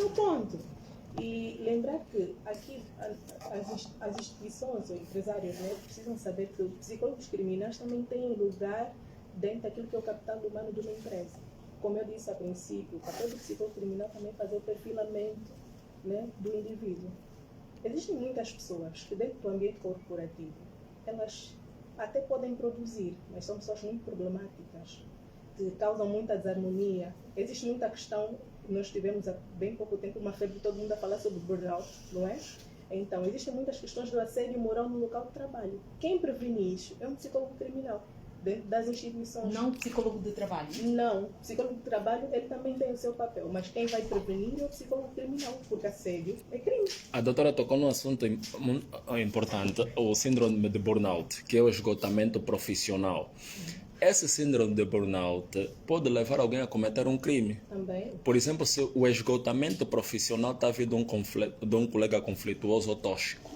Este é o ponto. E lembrar que aqui as instituições ou empresários, né, precisam saber que os psicólogos criminais também têm lugar dentro daquilo que é o capital humano de uma empresa. Como eu disse a princípio, o papel do psicólogo criminal também é fazer o perfilamento, né, do indivíduo. Existem muitas pessoas que dentro do ambiente corporativo, elas até podem produzir, mas são pessoas muito problemáticas, que causam muita desarmonia. Existe muita questão, nós tivemos há bem pouco tempo uma febre, todo mundo a falar sobre burnout, não é? Então, existem muitas questões do assédio moral no local de trabalho. Quem previne isso é um psicólogo criminal, dentro das instituições. Não psicólogo de trabalho? Não, o psicólogo de trabalho ele também tem o seu papel, mas quem vai prevenir é o psicólogo criminal, porque assédio é crime. A doutora tocou num assunto importante, o síndrome de burnout, que é o esgotamento profissional. Esse síndrome de burnout pode levar alguém a cometer um crime. Também. Por exemplo, se o esgotamento profissional está vindo de um colega conflituoso ou tóxico,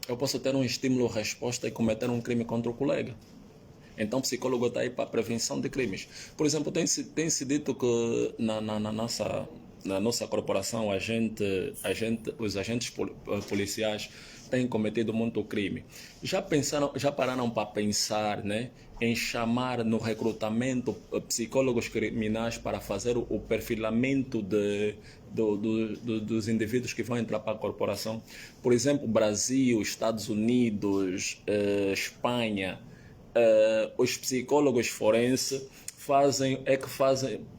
eu posso ter um estímulo-resposta e cometer um crime contra o colega. Então, o psicólogo está aí para a prevenção de crimes. Por exemplo, tem-se dito que na nossa corporação, os agentes policiais têm cometido muito crime. Já pararam para pensar, né, em chamar no recrutamento psicólogos criminais para fazer o perfilamento dos indivíduos que vão entrar para a corporação? Por exemplo, Brasil, Estados Unidos, Espanha. Os psicólogos forenses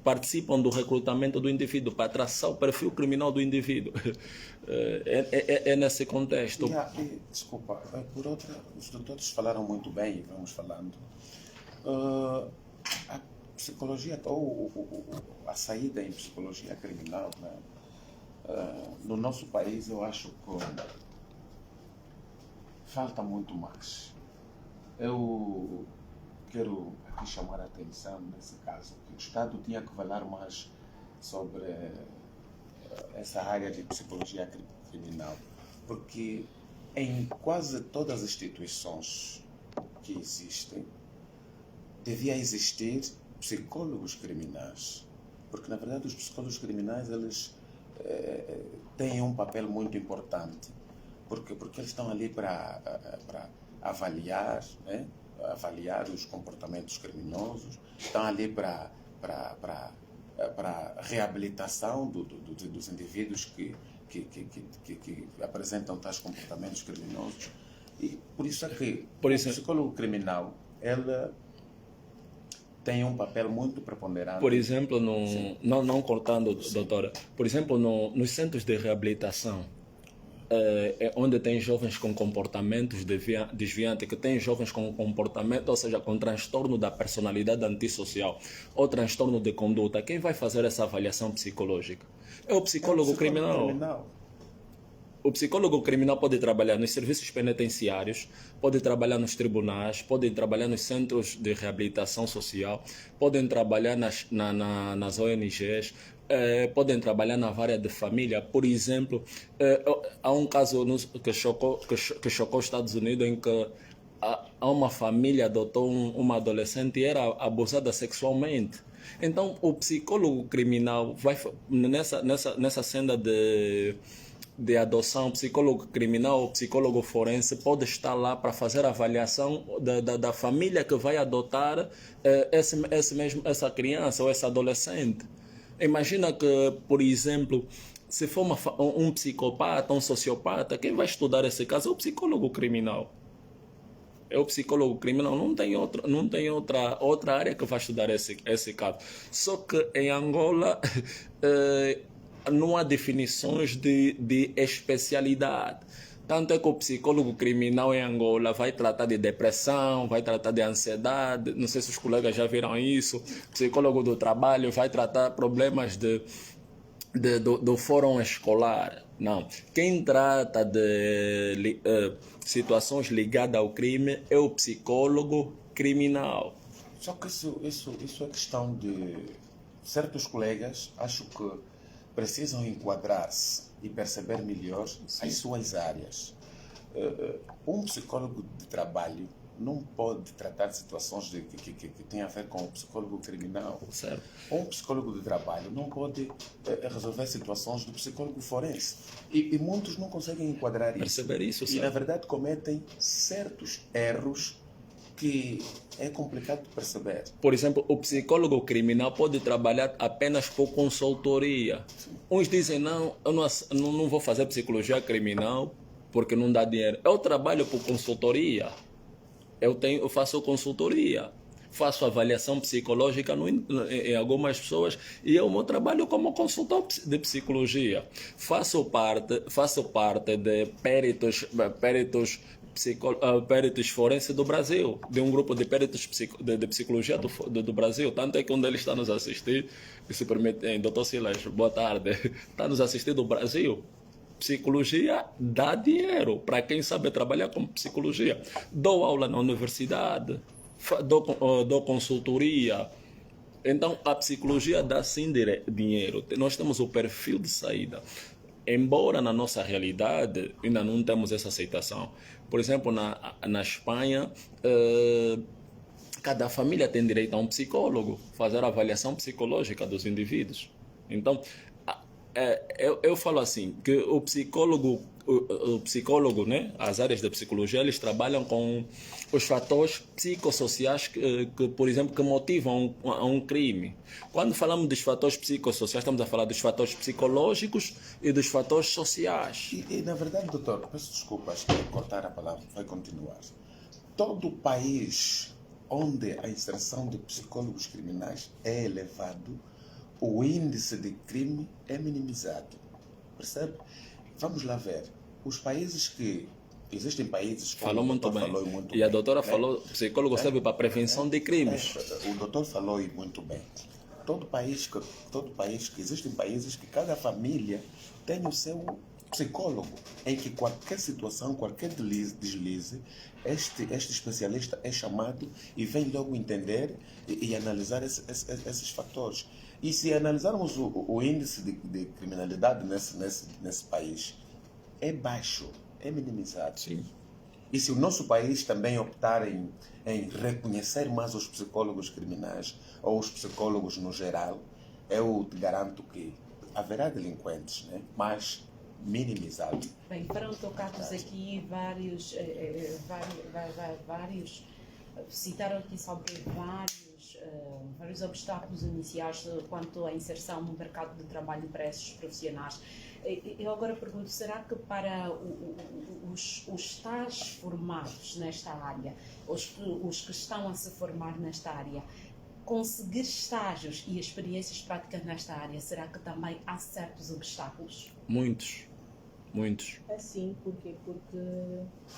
participam do recrutamento do indivíduo para traçar o perfil criminal do indivíduo. É nesse contexto. Desculpa, por outra, os doutores falaram muito bem, vamos falando. A psicologia, ou a saída em psicologia criminal, né? No nosso país, eu acho que falta muito mais. Eu quero aqui chamar a atenção nesse caso, que o Estado tinha que falar mais sobre essa área de psicologia criminal, porque em quase todas as instituições que existem, devia existir psicólogos criminais, porque na verdade os psicólogos criminais eles têm um papel muito importante, porque eles estão ali para avaliar, né? Avaliar os comportamentos criminosos, estão ali para reabilitação dos indivíduos que apresentam tais comportamentos criminosos. E por isso é que o psicólogo criminal ele tem um papel muito preponderante. Por exemplo, não cortando, doutora, por exemplo, nos centros de reabilitação, onde tem jovens com comportamentos desviantes, que tem jovens com comportamento, ou seja, com transtorno da personalidade antissocial ou transtorno de conduta, quem vai fazer essa avaliação psicológica? É o psicólogo criminal. O psicólogo criminal pode trabalhar nos serviços penitenciários, pode trabalhar nos tribunais, pode trabalhar nos centros de reabilitação social, podem trabalhar nas ONGs, podem trabalhar na área de família. Por exemplo, há um caso que chocou os Estados Unidos, em que há uma família adotou uma adolescente e era abusada sexualmente. Então, o psicólogo criminal vai nessa senda de adoção, psicólogo criminal ou psicólogo forense pode estar lá para fazer a avaliação da família que vai adotar essa criança ou essa adolescente. Imagina que, por exemplo, se for um psicopata, um sociopata, quem vai estudar esse caso é o psicólogo criminal. É o psicólogo criminal, não tem outra área que vai estudar esse caso. Só que em Angola não há definições de especialidade. Tanto é que o psicólogo criminal em Angola vai tratar de depressão, vai tratar de ansiedade, não sei se os colegas já viram isso. O psicólogo do trabalho vai tratar problemas do fórum escolar. Não. Quem trata de situações ligadas ao crime é o psicólogo criminal. Só que isso é questão de certos colegas, acho que precisam enquadrar-se e perceber melhor as suas áreas. Um psicólogo de trabalho não pode tratar de situações que têm a ver com o psicólogo criminal. Certo. Ou um psicólogo de trabalho não pode resolver situações do psicólogo forense. E muitos não conseguem enquadrar isso. Perceber isso, E, certo. na verdade, cometem certos erros que é complicado de perceber. Por exemplo, o psicólogo criminal pode trabalhar apenas por consultoria. Uns dizem, não, eu não vou fazer psicologia criminal porque não dá dinheiro. Eu trabalho por consultoria. Eu faço consultoria. Faço avaliação psicológica em algumas pessoas e eu trabalho como consultor de psicologia. Faço parte de peritos forenses do Brasil, de um grupo de peritos de psicologia do Brasil. Tanto é que um deles está nos assistir, se permite, Dr. Silas, boa tarde, está nos assistir do Brasil. Psicologia dá dinheiro para quem sabe trabalhar com psicologia. Dou aula na universidade, dou consultoria. Então, a psicologia dá sim dinheiro. Nós temos o perfil de saída. Embora na nossa realidade ainda não temos essa aceitação. Por exemplo, na Espanha, cada família tem direito a um psicólogo, fazer a avaliação psicológica dos indivíduos. Então, eu falo assim, que o psicólogo, né, as áreas da psicologia, eles trabalham com os fatores psicossociais que, por exemplo, que motivam a um crime. Quando falamos dos fatores psicossociais, estamos a falar dos fatores psicológicos e dos fatores sociais. E na verdade, doutor, peço desculpas por cortar a palavra, vai continuar. Todo país onde a inserção de psicólogos criminais é elevado, o índice de crime é minimizado. Percebe? Vamos lá ver. Os países que... Existem países... Falou muito bem. E a doutora falou, psicólogo serve para prevenção de crimes. O doutor falou muito bem. Todo país que... Existem países que cada família tem o seu psicólogo, em que qualquer situação, qualquer deslize, este especialista é chamado e vem logo entender e analisar esses fatores. E se analisarmos o índice de criminalidade nesse país, é baixo, é minimizado. Sim. E se o nosso país também optar em reconhecer mais os psicólogos criminais, ou os psicólogos no geral, eu te garanto que haverá delinquentes, né? Mas minimizado. Bem, foram tocados aqui vários, citaram aqui sobre vários obstáculos iniciais quanto à inserção no mercado de trabalho para esses profissionais. Eu agora pergunto, será que para os tais formados nesta área, os que estão a se formar nesta área, conseguir estágios e experiências práticas nesta área, será que também há certos obstáculos? Muitos. É sim, por quê? Porque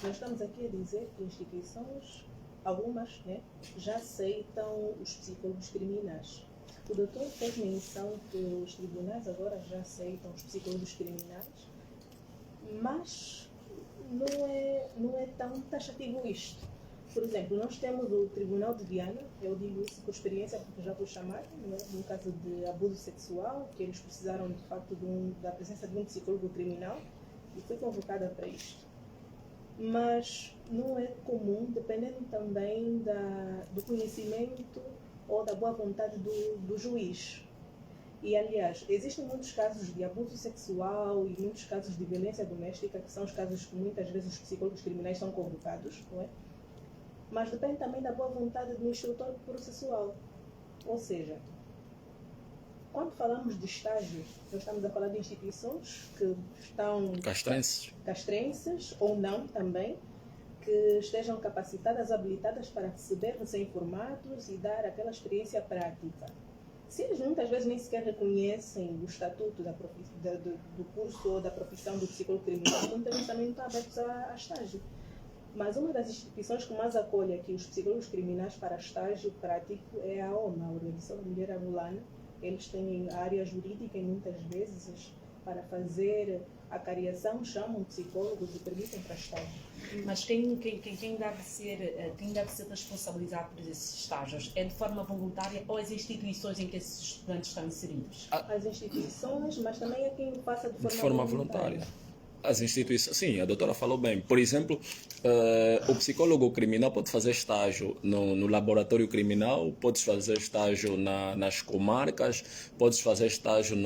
nós estamos aqui a dizer que instituições, algumas, né, já aceitam os psicólogos criminais. O doutor fez menção que os tribunais agora já aceitam os psicólogos criminais, mas não é tão taxativo isto. Por exemplo, nós temos o Tribunal de Viana, eu digo isso por experiência porque já vou chamar, né, num caso de abuso sexual, que eles precisaram de facto da presença de um psicólogo criminal, e fui convocada para isto. Mas não é comum, dependendo também do conhecimento ou da boa vontade do juiz. E, aliás, existem muitos casos de abuso sexual e muitos casos de violência doméstica, que são os casos que muitas vezes os psicólogos criminais são convocados, não é? Mas depende também da boa vontade do instrutor processual. Ou seja, quando falamos de estágio, nós estamos a falar de instituições que estão castrenses ou não também, que estejam capacitadas, habilitadas para receber recém-formados e dar aquela experiência prática. Se eles muitas vezes nem sequer reconhecem o estatuto do curso ou da profissão do psicólogo criminal, muitas vezes também não estão abertos a estágio. Mas uma das instituições que mais acolhe aqui os psicólogos criminais para estágio prático é a OMA, a Organização da Mulher Angolana. Eles têm a área jurídica e muitas vezes para fazer a cariação chamam psicólogos e permitem para estágio. Mas quem deve ser responsabilizado por esses estágios? É de forma voluntária ou as instituições em que esses estudantes estão inseridos? As instituições, mas também é quem faça de forma voluntária. As instituições, sim, a doutora falou bem. Por exemplo, o psicólogo criminal pode fazer estágio no laboratório criminal, pode fazer estágio nas comarcas, pode fazer estágio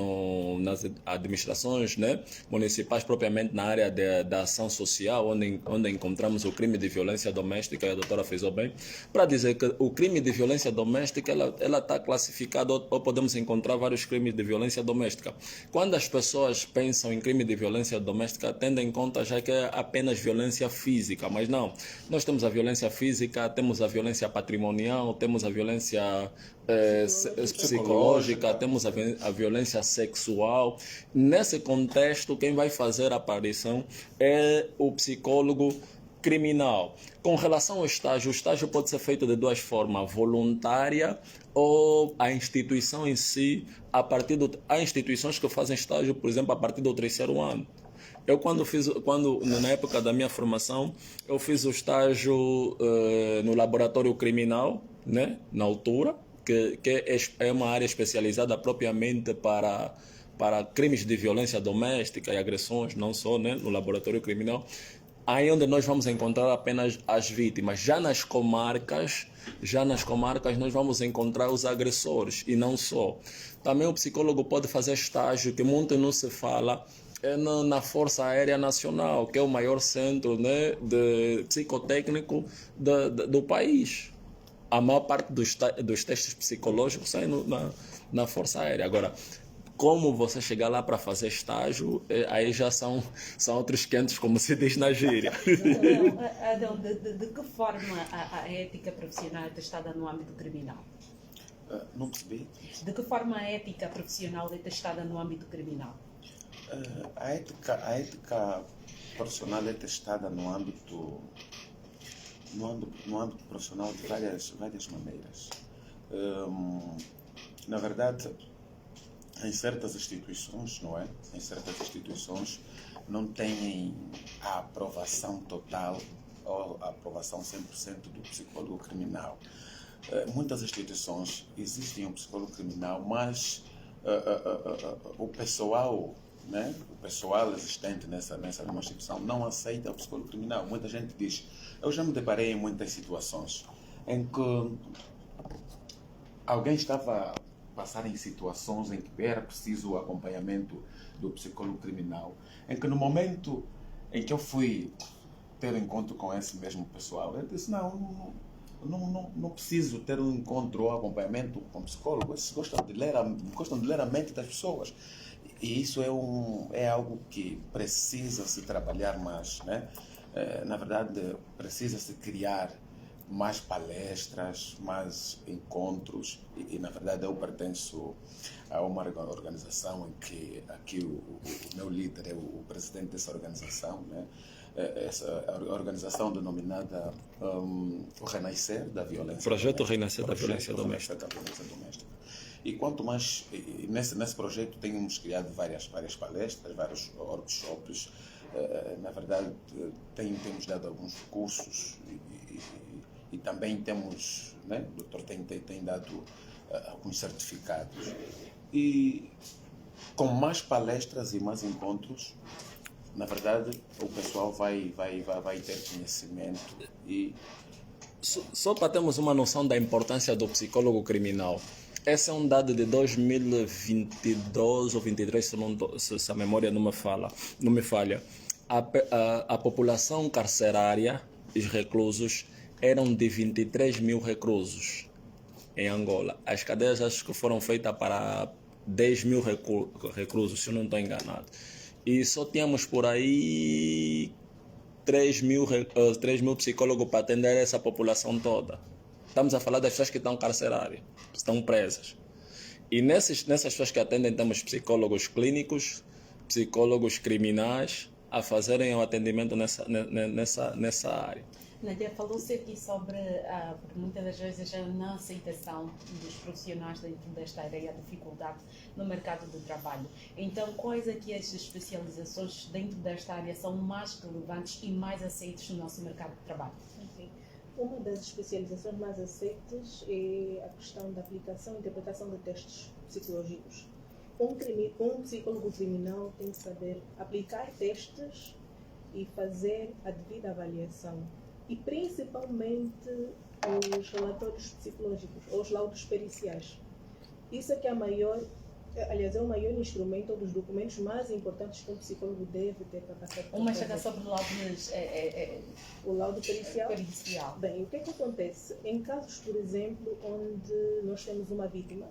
nas administrações, né, municipais, propriamente na área da ação social, onde encontramos o crime de violência doméstica, e a doutora fez bem, para dizer que o crime de violência doméstica ela está classificado, ou podemos encontrar vários crimes de violência doméstica. Quando as pessoas pensam em crime de violência doméstica, tendo em conta já que é apenas violência física, mas não. Nós temos a violência física, temos a violência patrimonial, temos a violência psicológica, temos a violência sexual. Nesse contexto, quem vai fazer a aparição é o psicólogo criminal. Com relação ao estágio, o estágio pode ser feito de duas formas, voluntária ou a instituição em si, há instituições que fazem estágio, por exemplo, a partir do 3º ano. Eu na época da minha formação, eu fiz o estágio no laboratório criminal, né, na altura, que é uma área especializada propriamente para crimes de violência doméstica e agressões, não só, né, no laboratório criminal. Aí onde nós vamos encontrar apenas as vítimas. Já nas comarcas nós vamos encontrar os agressores e não só. Também o psicólogo pode fazer estágio, que muito não se fala, na Força Aérea Nacional, que é o maior centro, né, de psicotécnico do país. A maior parte dos testes psicológicos saem na Força Aérea. Agora, como você chegar lá para fazer estágio, aí já são outros 500, como se diz na gíria. Adão, de que forma a ética profissional é testada no âmbito criminal? Não percebi. De que forma a ética profissional é testada no âmbito criminal? A ética profissional é testada no âmbito profissional de várias maneiras. Na verdade, em certas instituições, não é? Em certas instituições não têm a aprovação total ou a aprovação 100% do psicólogo criminal. Muitas instituições existem um psicólogo criminal, mas o pessoal, né? O pessoal existente nessa mesma instituição não aceita o psicólogo criminal. Muita gente diz, eu já me deparei em muitas situações em que alguém estava a passar em situações em que era preciso o acompanhamento do psicólogo criminal, em que no momento em que eu fui ter um encontro com esse mesmo pessoal, eu disse, não preciso ter um encontro ou acompanhamento com o psicólogo, eles gostam de ler a mente das pessoas. E isso é algo que precisa se trabalhar mais, né? Na verdade, precisa se criar mais palestras, mais encontros. E na verdade, eu pertenço a uma organização em que aqui o meu líder é o presidente dessa organização, né? Essa organização denominada o Renascer da Violência. Projeto Renascer da Violência Doméstica. E quanto mais, nesse projeto temos criado várias palestras, vários workshops, na verdade temos dado alguns cursos e também temos, né, o doutor tem dado alguns certificados. E com mais palestras e mais encontros, na verdade o pessoal vai ter conhecimento e... Só para termos uma noção da importância do psicólogo criminal, esse é um dado de 2022 ou 2023, se a memória não me falha. A população carcerária, os reclusos, eram de 23 mil reclusos em Angola. As cadeias acho que foram feitas para 10 mil reclusos, se eu não estou enganado. E só tínhamos por aí 3 mil psicólogos para atender essa população toda. Estamos a falar das pessoas que estão carcerárias, estão presas. E nessas pessoas que atendem, temos psicólogos clínicos, psicólogos criminais, a fazerem o atendimento nessa área. Nádia, falou-se aqui sobre, porque muitas das vezes, a não aceitação dos profissionais dentro desta área e a dificuldade no mercado de trabalho. Então, quais aqui as especializações dentro desta área são mais relevantes e mais aceitas no nosso mercado de trabalho? Enfim, uma das especializações mais aceitas é a questão da aplicação e interpretação de testes psicológicos. um psicólogo criminal tem que saber aplicar testes e fazer a devida avaliação. E principalmente os relatórios psicológicos, ou os laudos periciais. Isso é que é é o maior instrumento, um dos documentos mais importantes que um psicólogo deve ter para passar por Uma chega sobre laudos o laudo pericial. pericial. Bem, o que é que acontece? Em casos, por exemplo, onde nós temos uma vítima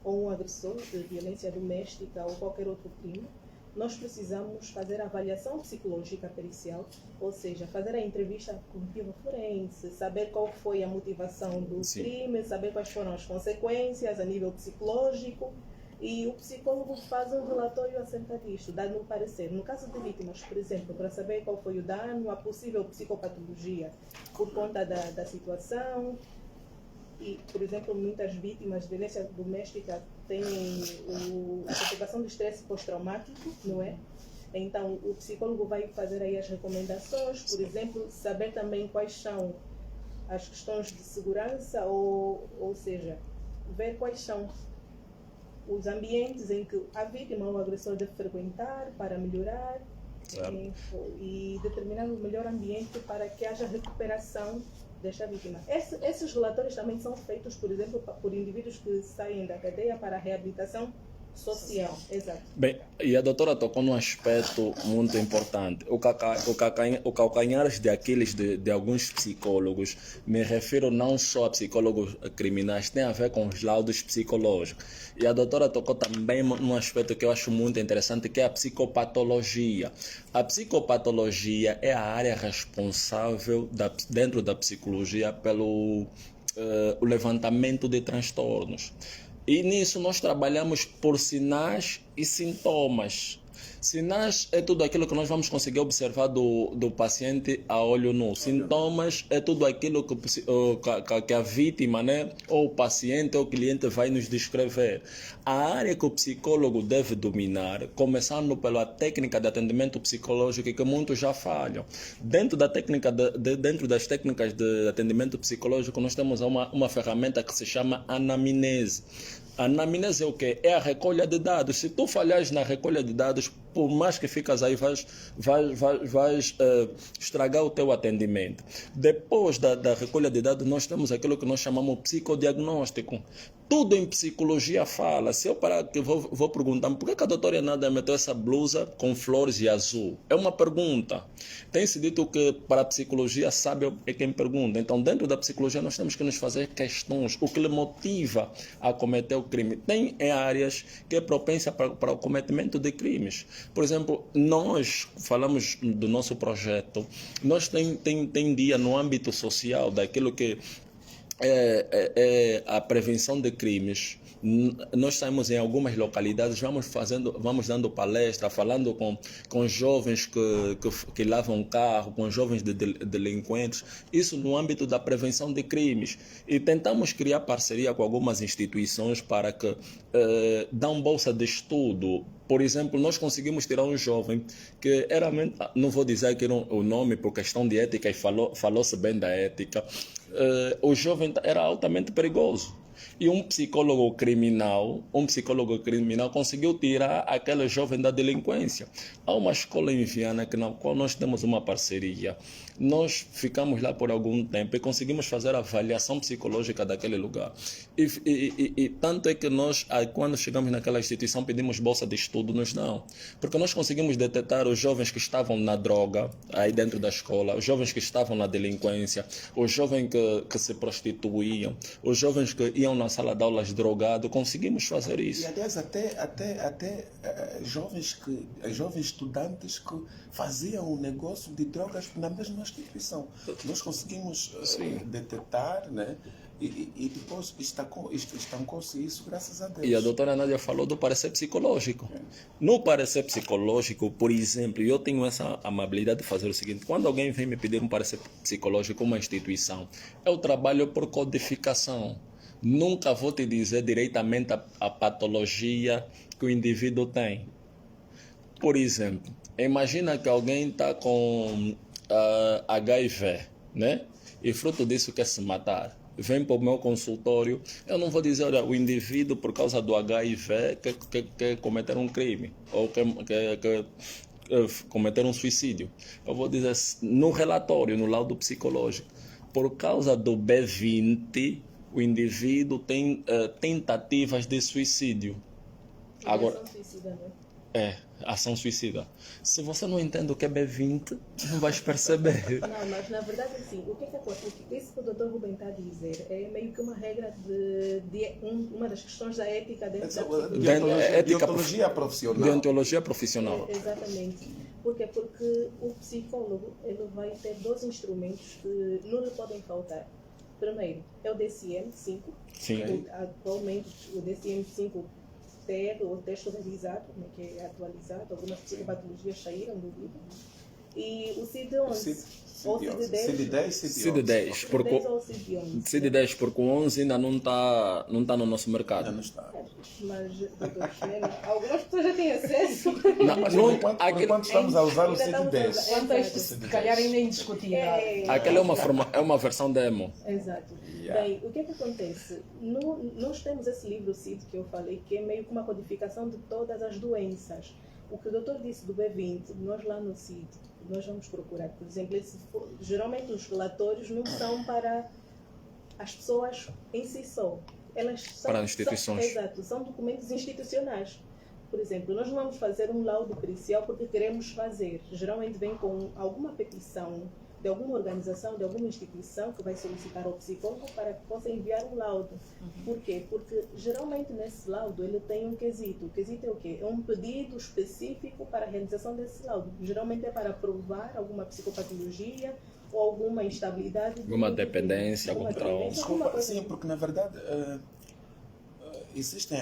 ou um agressor de violência doméstica ou qualquer outro crime, nós precisamos fazer a avaliação psicológica pericial, ou seja, fazer a entrevista cognitiva forense, saber qual foi a motivação do crime, saber quais foram as consequências a nível psicológico, e o psicólogo faz um relatório acerca disto, dando um parecer. No caso de vítimas, por exemplo, para saber qual foi o dano, a possível psicopatologia por conta da situação. E, por exemplo, muitas vítimas de violência doméstica têm a perturbação do estresse pós-traumático, não é? Então, o psicólogo vai fazer aí as recomendações, por exemplo, saber também quais são as questões de segurança, ou seja, ver quais são os ambientes em que a vítima ou o agressor deve frequentar para melhorar e determinar o melhor ambiente para que haja recuperação desta vítima. Esses relatórios também são feitos, por exemplo, por indivíduos que saem da cadeia para a reabilitação social. Exato. Bem, e a doutora tocou num aspecto muito importante. O calcanhar de Aquiles de alguns psicólogos, me refiro não só a psicólogos criminais, tem a ver com os laudos psicológicos. E a doutora tocou também num aspecto que eu acho muito interessante, que é a psicopatologia. A psicopatologia é a área responsável dentro da psicologia pelo o levantamento de transtornos. E nisso nós trabalhamos por sinais e sintomas. Sinais é tudo aquilo que nós vamos conseguir observar do paciente a olho nu. Sintomas é tudo aquilo que a vítima, né, ou o paciente ou o cliente vai nos descrever. A área que o psicólogo deve dominar, começando pela técnica de atendimento psicológico, que muitos já falham. Dentro das técnicas de atendimento psicológico, nós temos uma ferramenta que se chama anamnese. A anamnese é o quê? É a recolha de dados. Se tu falhares na recolha de dados, por mais que ficas aí, vais estragar o teu atendimento. Depois da recolha de dados, nós temos aquilo que nós chamamos de psicodiagnóstico. Tudo em psicologia fala. Se eu parar que vou perguntar, por que a doutora Nádia meteu essa blusa com flores e azul? É uma pergunta. Tem-se dito que para a psicologia sábio é quem pergunta. Então, dentro da psicologia, nós temos que nos fazer questões. O que lhe motiva a cometer o crime? Tem áreas que é propensa para o cometimento de crimes. Por exemplo, nós falamos do nosso projeto. Nós tem dia no âmbito social daquilo que é a prevenção de crimes. Nós saímos em algumas localidades, vamos dando palestra, falando com jovens que lavam carro, com jovens delinquentes, isso no âmbito da prevenção de crimes. E tentamos criar parceria com algumas instituições para que dão bolsa de estudo. Por exemplo, nós conseguimos tirar um jovem que era, não vou dizer aqui o nome por questão de ética, e falou-se bem da ética. O jovem era altamente perigoso. E um psicólogo criminal conseguiu tirar aquele jovem da delinquência. Há uma escola em Viana na qual nós temos uma parceria. Nós ficamos lá por algum tempo e conseguimos fazer a avaliação psicológica daquele lugar. E tanto é que nós, quando chegamos naquela instituição, pedimos bolsa de estudo, nos dão. Porque nós conseguimos detectar os jovens que estavam na droga, aí dentro da escola, os jovens que estavam na delinquência, os jovens que se prostituíam, os jovens que iam na sala de aulas drogados. Conseguimos fazer isso. E aliás, até jovens estudantes que faziam um negócio de drogas na mesma instituição. Nós conseguimos detectar, né? E depois estancou-se isso, graças a Deus. E a doutora Nádia falou do parecer psicológico. No parecer psicológico, por exemplo, eu tenho essa amabilidade de fazer o seguinte: quando alguém vem me pedir um parecer psicológico, uma instituição, eu trabalho por codificação. Nunca vou te dizer diretamente a patologia que o indivíduo tem. Por exemplo, imagina que alguém está com HIV, né? E fruto disso quer se matar. vem para o meu consultório, eu não vou dizer, olha, o indivíduo por causa do HIV quer cometer um crime ou quer cometer um suicídio. Eu vou dizer no relatório, no laudo psicológico, por causa do B20, o indivíduo tem tentativas de suicídio. Agora, suicida, né? ação suicida. Se você não entende o que é B20, não vais perceber. Não, mas na verdade, assim, o que acontece? Isso que o Dr. Rubem está a dizer é meio que uma regra uma das questões da ética dentro da psicologia. Deontologia profissional. Deontologia profissional. Exatamente. Por quê? Porque o psicólogo ele vai ter dois instrumentos que não lhe podem faltar. Primeiro, é o DSM-5. Sim. Atualmente, o DSM-5 o texto revisado, né, que é atualizado, algumas psicopatologias saíram do livro. E o CID-11, ou CID-10. CID-10, porque CID-10, porque o 11 ainda não está no nosso mercado. Não está. Mas, doutor Xena, algumas pessoas já têm acesso. Enquanto estamos a usar o CID-10. É um texto, se calhar, ainda é indiscutível. Aquela é uma versão demo. Exato. Bem, o que acontece? Nós temos esse livro CID que eu falei, que é meio que uma codificação de todas as doenças. O que o doutor disse do B20, nós lá no CID, nós vamos procurar, por exemplo, geralmente os relatórios não são para as pessoas em si só. Elas são, para as instituições. Exato, são documentos institucionais. Por exemplo, nós não vamos fazer um laudo pericial porque queremos fazer. Geralmente vem com alguma petição de alguma organização, de alguma instituição que vai solicitar ao psicólogo para que possa enviar um laudo. Por quê? Porque geralmente nesse laudo ele tem um quesito. O quesito é o quê? É um pedido específico para a realização desse laudo. Geralmente é para provar alguma psicopatologia ou alguma instabilidade. Alguma dependência, controle. Sim, porque na verdade existem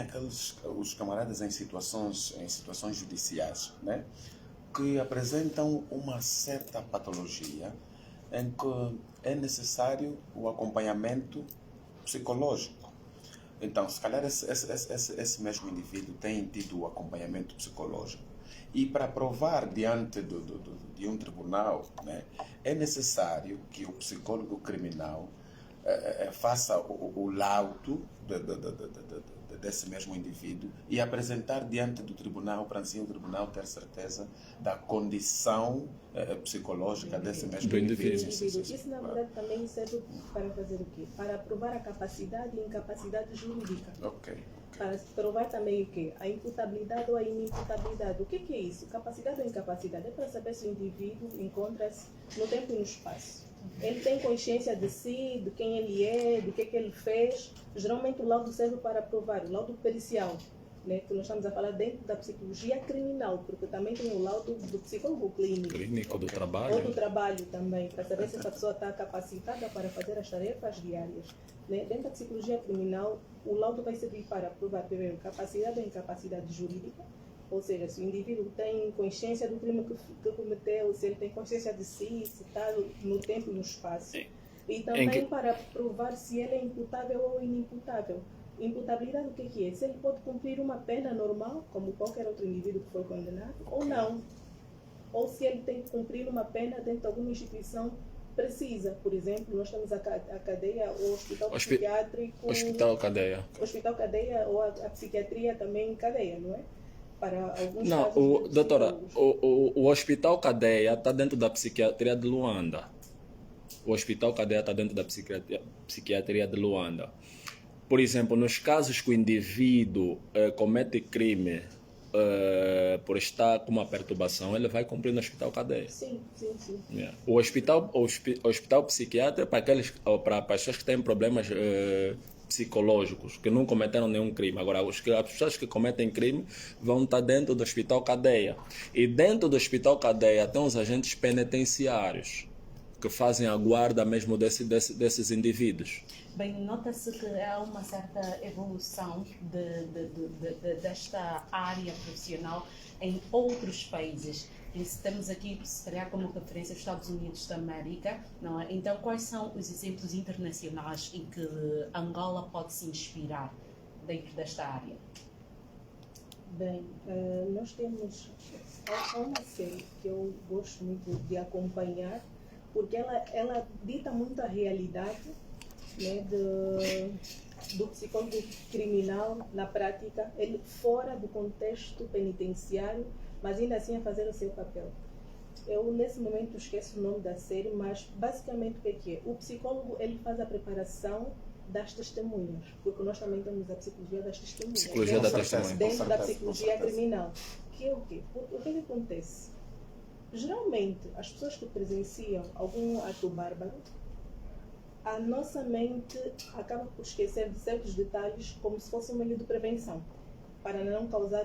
os camaradas em situações judiciais, né? Que apresentam uma certa patologia em que é necessário o acompanhamento psicológico. Então, se calhar esse mesmo indivíduo tem tido o acompanhamento psicológico e para provar diante de um tribunal, né, é necessário que o psicólogo criminal faça o laudo desse mesmo indivíduo e apresentar diante do tribunal, para assim o tribunal ter certeza da condição psicológica desse mesmo indivíduo. Isso, na verdade, também serve para fazer o quê? Para provar a capacidade e incapacidade jurídica. Ok. Para provar também o quê? A imputabilidade ou a inimputabilidade. O que é isso? Capacidade ou incapacidade? É para saber se o indivíduo encontra-se no tempo e no espaço. Ele tem consciência de si, de quem ele é, do que ele fez. Geralmente o laudo serve para provar, o laudo pericial, né, que nós estamos a falar dentro da psicologia criminal, porque também tem o laudo do psicólogo clínico. Clínico do trabalho. Ou do trabalho também, para saber se essa pessoa está capacitada para fazer as tarefas diárias. Né? Dentro da psicologia criminal, o laudo vai servir para provar, primeiro, capacidade ou incapacidade jurídica, ou seja, se o indivíduo tem consciência do crime que cometeu, se ele tem consciência de si, se está no tempo e no espaço. E também para provar se ele é imputável ou inimputável. Imputabilidade, o que é? Se ele pode cumprir uma pena normal, como qualquer outro indivíduo que foi condenado, ou não. Ou se ele tem que cumprir uma pena dentro de alguma instituição precisa. Por exemplo, nós temos a cadeia, o hospital psiquiátrico... Hospital-cadeia. Hospital-cadeia ou a psiquiatria também cadeia, não é? Para alguns não, casos... doutora, o Hospital Cadeia está dentro da psiquiatria de Luanda. O Hospital Cadeia está dentro da psiquiatria de Luanda. Por exemplo, nos casos que o indivíduo comete crime por estar com uma perturbação, ele vai cumprir no Hospital Cadeia. Sim. Yeah. O hospital psiquiátrico é para pessoas que têm problemas psicológicos, que não cometeram nenhum crime. Agora, as pessoas que cometem crime vão estar dentro do Hospital Cadeia. E dentro do Hospital Cadeia tem os agentes penitenciários que fazem a guarda mesmo desses indivíduos. Bem, nota-se que há uma certa evolução desta área profissional em outros países. E se temos aqui, se calhar, como referência os Estados Unidos da América, não é? Então, quais são os exemplos internacionais em que Angola pode se inspirar dentro desta área? Bem, nós temos uma série que eu gosto muito de acompanhar, porque ela dita muito a realidade né, do psicólogo criminal na prática, ele fora do contexto penitenciário, mas ainda assim a fazer o seu papel. Eu nesse momento esqueço o nome da série, mas basicamente o que é? O psicólogo ele faz a preparação das testemunhas, porque nós também temos a psicologia das testemunhas. Psicologia da testemunha. Dentro da psicologia criminal. Que é o quê? O que acontece? Geralmente, as pessoas que presenciam algum ato bárbaro, a nossa mente acaba por esquecer de certos detalhes como se fosse um meio de prevenção, para não causar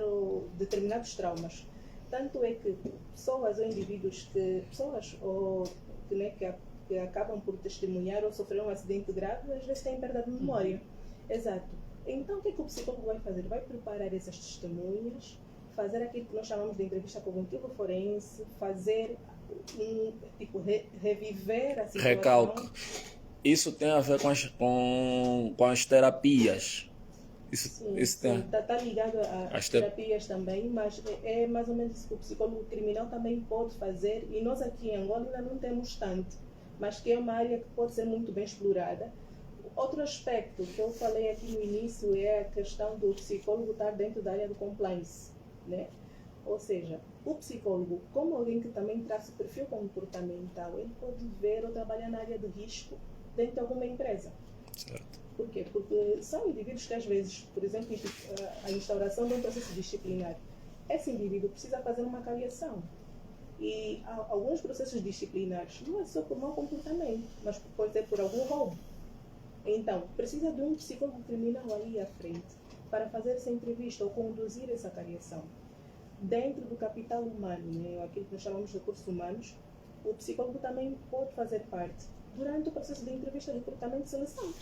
determinados traumas. Tanto é que pessoas ou indivíduos que acabam por testemunhar ou sofrer um acidente grave, às vezes têm perda de memória. Exato. Então, o que o psicólogo vai fazer? Vai preparar essas testemunhas, fazer aquilo que nós chamamos de entrevista cognitivo-forense, fazer reviver a situação. Recalque. Isso tem a ver com as terapias. Está ligado às terapias também, mas é mais ou menos isso que o psicólogo criminal também pode fazer, e nós aqui em Angola ainda não temos tanto, mas que é uma área que pode ser muito bem explorada. Outro aspecto que eu falei aqui no início é a questão do psicólogo estar dentro da área do compliance, né? Ou seja, o psicólogo, como alguém que também traz o perfil comportamental, ele pode ver ou trabalhar na área de risco dentro de alguma empresa. Certo. Por quê? Porque são indivíduos que às vezes, por exemplo, a instauração de um processo disciplinar, esse indivíduo precisa fazer uma avaliação. E alguns processos disciplinares não é só por mau comportamento, mas pode ser por algum roubo. Então, precisa de um psicólogo criminal ali à frente para fazer essa entrevista ou conduzir essa avaliação. Dentro do capital humano, né, aquilo que nós chamamos de recursos humanos, o psicólogo também pode fazer parte durante o processo de entrevista, recrutamento e seleção.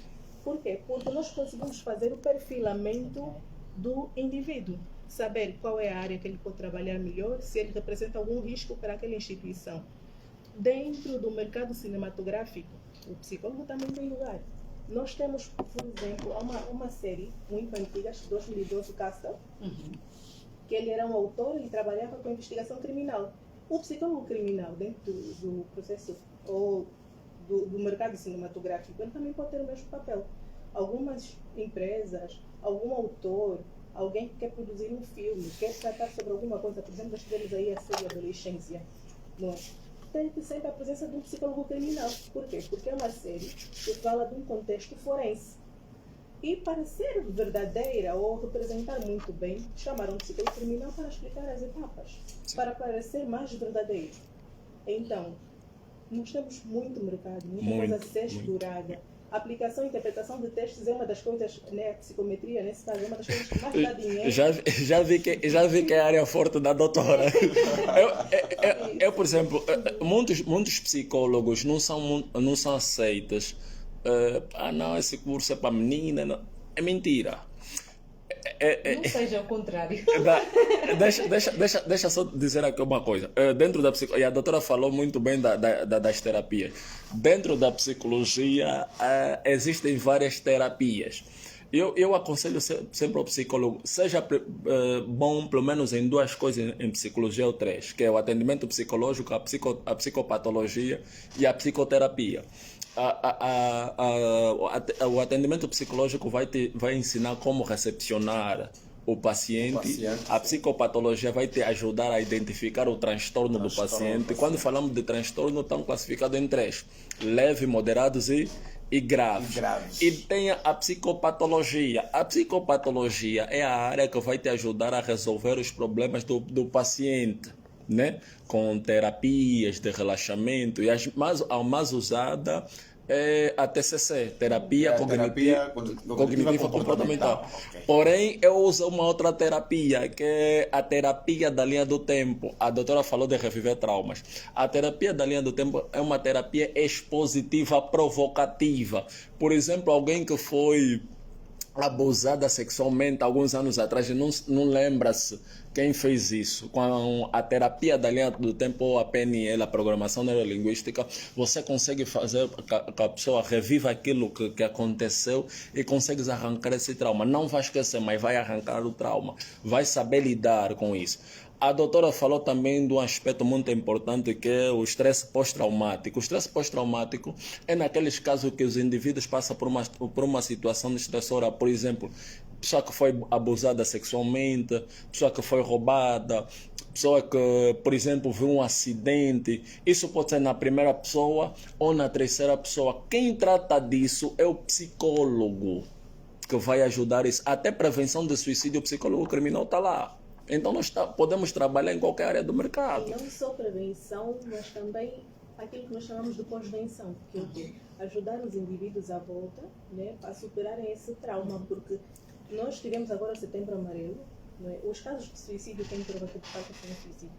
Por quê? Porque nós conseguimos fazer o perfilamento do indivíduo, saber qual é a área que ele pode trabalhar melhor, se ele representa algum risco para aquela instituição. Dentro do mercado cinematográfico, o psicólogo também tem lugar. Nós temos, por exemplo, uma série muito antiga, 2012, Castle, que ele era um autor e trabalhava com investigação criminal. O psicólogo criminal, dentro do processo ou do mercado cinematográfico, ele também pode ter o mesmo papel. Algumas empresas, algum autor, alguém que quer produzir um filme, quer tratar sobre alguma coisa, por exemplo, nós tivemos aí a série Adolescência, não é? Tem que sempre a presença de um psicólogo criminal. Por quê? Porque é uma série que fala de um contexto forense. E para ser verdadeira ou representar muito bem, chamaram um psicólogo criminal para explicar as etapas, para parecer mais verdadeiro. Então, nós temos muito mercado, muita coisa a ser explorada. A aplicação e interpretação de textos é uma das coisas, né, a psicometria, nesse caso, é uma das coisas que mais dá dinheiro. Já vi que é a área forte da doutora. Eu, por exemplo, muitos psicólogos não são aceitos. Não, esse curso é para menina. Não. É mentira. Não seja o contrário. Deixa só dizer aqui uma coisa. Dentro da psicologia, a doutora falou muito bem das terapias. Dentro da psicologia existem várias terapias. Eu aconselho sempre ao psicólogo, seja bom pelo menos em duas coisas em psicologia ou três, que é o atendimento psicológico, a psicopatologia e a psicoterapia. O atendimento psicológico vai ensinar como recepcionar o paciente. A psicopatologia vai te ajudar a identificar o transtorno do paciente. Quando falamos de transtorno, estão classificados em três: leve, moderados e graves. E tem a psicopatologia. A psicopatologia é a área que vai te ajudar a resolver os problemas do paciente, né? Com terapias de relaxamento. E a mais usada é a TCC, Terapia Cognitiva Comportamental. Okay. Porém, eu uso uma outra terapia, que é a terapia da linha do tempo. A doutora falou de reviver traumas. A terapia da linha do tempo é uma terapia expositiva provocativa. Por exemplo, alguém que foi abusada sexualmente alguns anos atrás e não lembra-se quem fez isso. Com a terapia da linha do tempo ou a PNL, a programação neurolinguística, você consegue fazer que a pessoa reviva aquilo que aconteceu e consegue arrancar esse trauma. Não vai esquecer, mas vai arrancar o trauma. Vai saber lidar com isso. A doutora falou também de um aspecto muito importante que é o estresse pós-traumático. O estresse pós-traumático é naqueles casos que os indivíduos passam por uma situação estressora, por exemplo, pessoa que foi abusada sexualmente, pessoa que foi roubada, pessoa que, por exemplo, viu um acidente. Isso pode ser na primeira pessoa ou na terceira pessoa. Quem trata disso é o psicólogo, que vai ajudar isso. Até prevenção de suicídio, o psicólogo criminal está lá. Então nós podemos trabalhar em qualquer área do mercado. E não só prevenção, mas também aquilo que nós chamamos de pós-venção, que é o quê? Ajudar os indivíduos à volta, né, a superarem esse trauma, porque nós tivemos agora o Setembro Amarelo, não é? Os casos de suicídio, quem prova que de facto foi um suicídio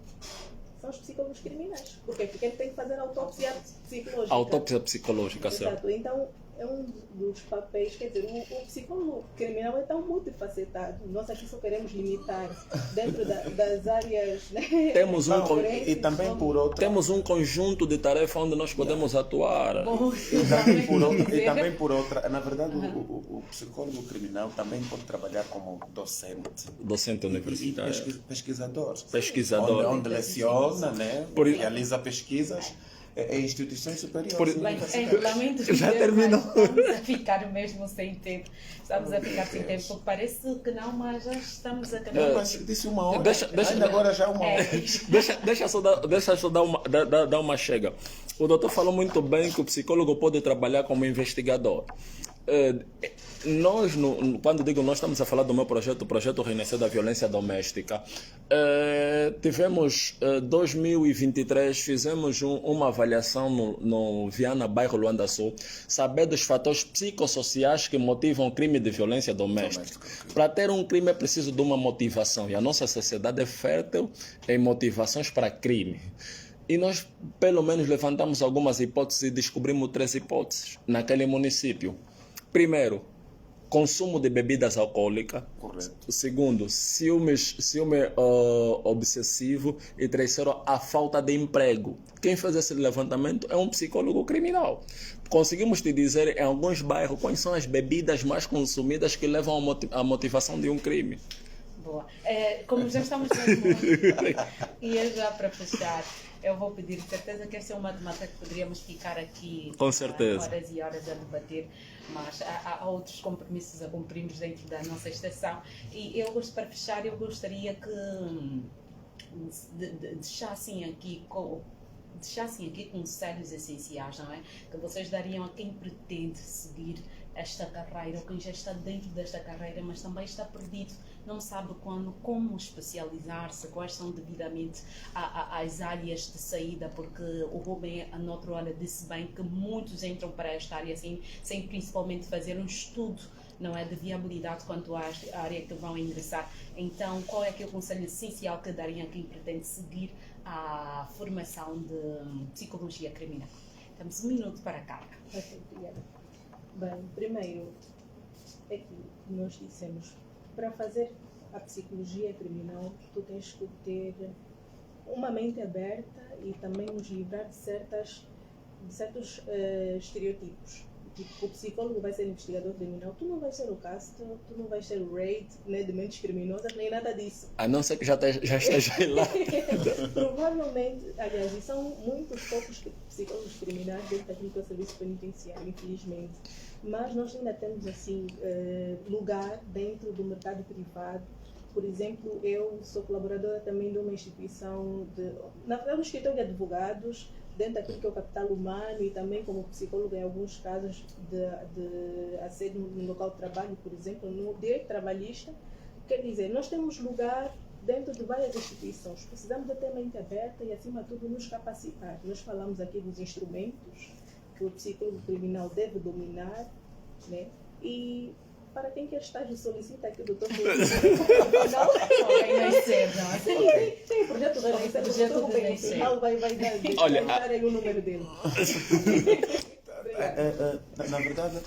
são os psicólogos criminais, porque quem tem que fazer a autópsia psicológica. Autópsia psicológica, certo? Exato. Então, é um dos papéis, quer dizer, o psicólogo criminal é tão multifacetado. Nós aqui só queremos limitar dentro das áreas, né? Temos E também por outra... Temos um conjunto de tarefas onde nós podemos atuar. Bom, E também por outra, na verdade, o psicólogo criminal também pode trabalhar como docente. Docente universitário. Pesquisador. Pesquisador. Onde leciona, né? Realiza pesquisas em instituições superiores. Lamento Já dizer, terminou. mas estamos a ficar mesmo sem tempo. Estamos a ficar sem tempo, porque parece que não, mas já estamos a caminhar. Mas disse uma hora, Deixa- ainda agora já é uma hora. Deixa só dar uma chega. O doutor falou muito bem que o psicólogo pode trabalhar como investigador. Nós, quando digo nós, estamos a falar do meu projeto, o projeto Renascer da Violência Doméstica. Tivemos, 2023, fizemos uma avaliação no Viana, bairro Luanda Sul, saber dos fatores psicossociais que motivam o crime de violência doméstica. Para ter um crime é preciso de uma motivação, e a nossa sociedade é fértil em motivações para crime. E nós, pelo menos, levantamos algumas hipóteses e descobrimos 3 hipóteses naquele município. Primeiro, consumo de bebidas alcoólicas. Correto. Segundo, ciúme obsessivo. E terceiro, a falta de emprego. Quem fez esse levantamento é um psicólogo criminal. Conseguimos te dizer em alguns bairros quais são as bebidas mais consumidas que levam à motivação de um crime. Boa. Como já estamos mesmo e é já para fechar, eu vou pedir, certeza que essa é uma temática que poderíamos ficar aqui Com certeza. horas e horas a debater, mas há outros compromissos a cumprirmos dentro da nossa estação. E eu para fechar, eu gostaria que deixassem aqui conselhos essenciais, não é? Que vocês dariam a quem pretende seguir esta carreira, ou quem já está dentro desta carreira, mas também está perdido, não sabe como especializar-se, quais são devidamente as áreas de saída, porque o Rubem, na outra hora, disse bem que muitos entram para esta área sem principalmente fazer um estudo, não é, de viabilidade quanto à área que vão ingressar. Então, qual é que é o conselho essencial que dariam a quem pretende seguir a formação de psicologia criminal? Temos 1 minuto para a carga. Ok, obrigada. Bem, primeiro, é que nós dissemos, para fazer a psicologia criminal, tu tens que ter uma mente aberta e também nos livrar de certos estereotipos. Tipo, o psicólogo vai ser investigador criminal, tu não vais ser o Castro, tu não vais ser o Raid, né, de mentes criminosas, nem nada disso. A não ser que já esteja lá. Provavelmente, aliás, e são muitos poucos psicólogos criminais dentro daquilo que é o serviço penitenciário, infelizmente. Mas nós ainda temos, assim, lugar dentro do mercado privado. Por exemplo, eu sou colaboradora também de uma instituição, na verdade, um escritório de advogados, dentro daquilo que é o capital humano, e também como psicóloga em alguns casos de assédio no local de trabalho, por exemplo, no direito trabalhista. Quer dizer, nós temos lugar dentro de várias instituições. Precisamos de ter mente aberta e, acima de tudo, nos capacitar. Nós falamos aqui dos instrumentos que o psicólogo criminal deve dominar, né? E para quem quer estágio, solicita aqui o doutor Tem o projeto de Renascer, o doutor Rubem no final vai dar aí o número dele. Na verdade,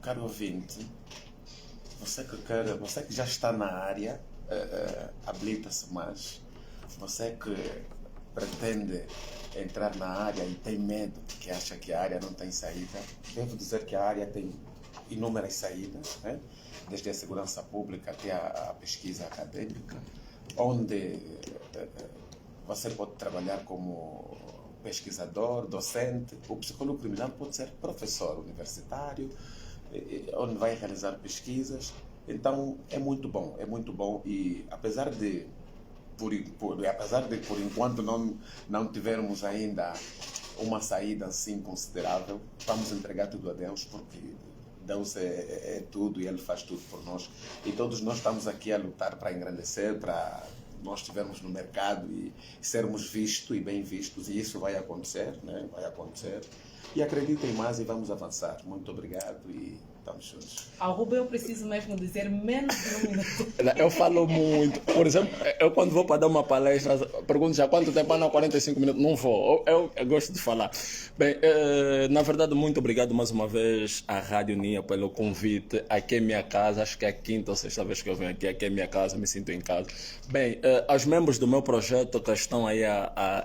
caro ouvinte, você que já está na área, habilita-se mais. Você que pretende entrar na área e tem medo porque acha que a área não tem saída, devo dizer que a área tem inúmeras saídas, né? Desde a segurança pública até a pesquisa acadêmica. onde você pode trabalhar como pesquisador, docente. O psicólogo criminal pode ser professor universitário, onde vai realizar pesquisas. Então é muito bom e apesar de por enquanto não tivermos ainda uma saída assim considerável, vamos entregar tudo a Deus, porque Deus é tudo e Ele faz tudo por nós. E todos nós estamos aqui a lutar para engrandecer, para nós estivermos no mercado e sermos vistos e bem vistos. E isso vai acontecer, né? Vai acontecer. E acreditem mais e vamos avançar. Muito obrigado e estamos juntos. Ao Rubem eu preciso mesmo dizer menos de um minuto. Eu falo muito. Por exemplo, eu quando vou para dar uma palestra, pergunto já quanto tempo? Não, 45 minutos. Não vou. Eu gosto de falar. Bem, na verdade, muito obrigado mais uma vez à Rádio Nia pelo convite. Aqui é minha casa. Acho que é a quinta ou sexta vez que eu venho aqui. Aqui é minha casa, me sinto em casa. Bem, aos membros do meu projeto que estão aí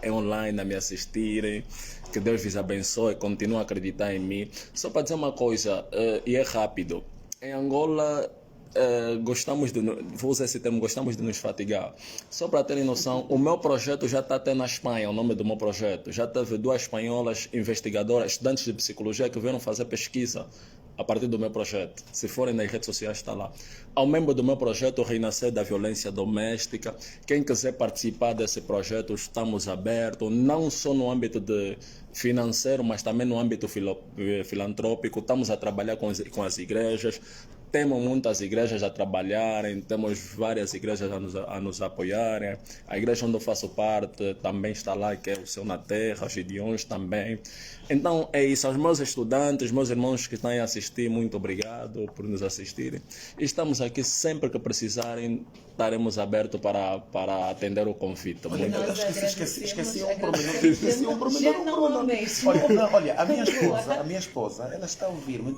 online a me assistirem, que Deus vos abençoe, continue a acreditar em mim. Só para dizer uma coisa, e é rápido. Em Angola, vou usar esse termo, gostamos de nos fatigar. Só para terem noção, o meu projeto já está até na Espanha, o nome do meu projeto. Já teve 2 espanholas investigadoras, estudantes de psicologia, que vieram fazer pesquisa a partir do meu projeto. Se forem nas redes sociais, está lá. Ao membro do meu projeto, Renascer da Violência Doméstica, quem quiser participar desse projeto, estamos abertos, não só no âmbito financeiro, mas também no âmbito filantrópico. Estamos a trabalhar com as igrejas. Temos muitas igrejas a trabalharem, temos várias igrejas a nos apoiarem. A igreja onde eu faço parte também está lá, que é o Céu na Terra, os Gideões também. Então é isso, aos meus estudantes, meus irmãos que estão a assistir, muito obrigado por nos assistirem. E estamos aqui sempre que precisarem, estaremos abertos para atender o convite. Olha, Muito esqueci um pormenor. Olha, a minha esposa, ela está a ouvir-me.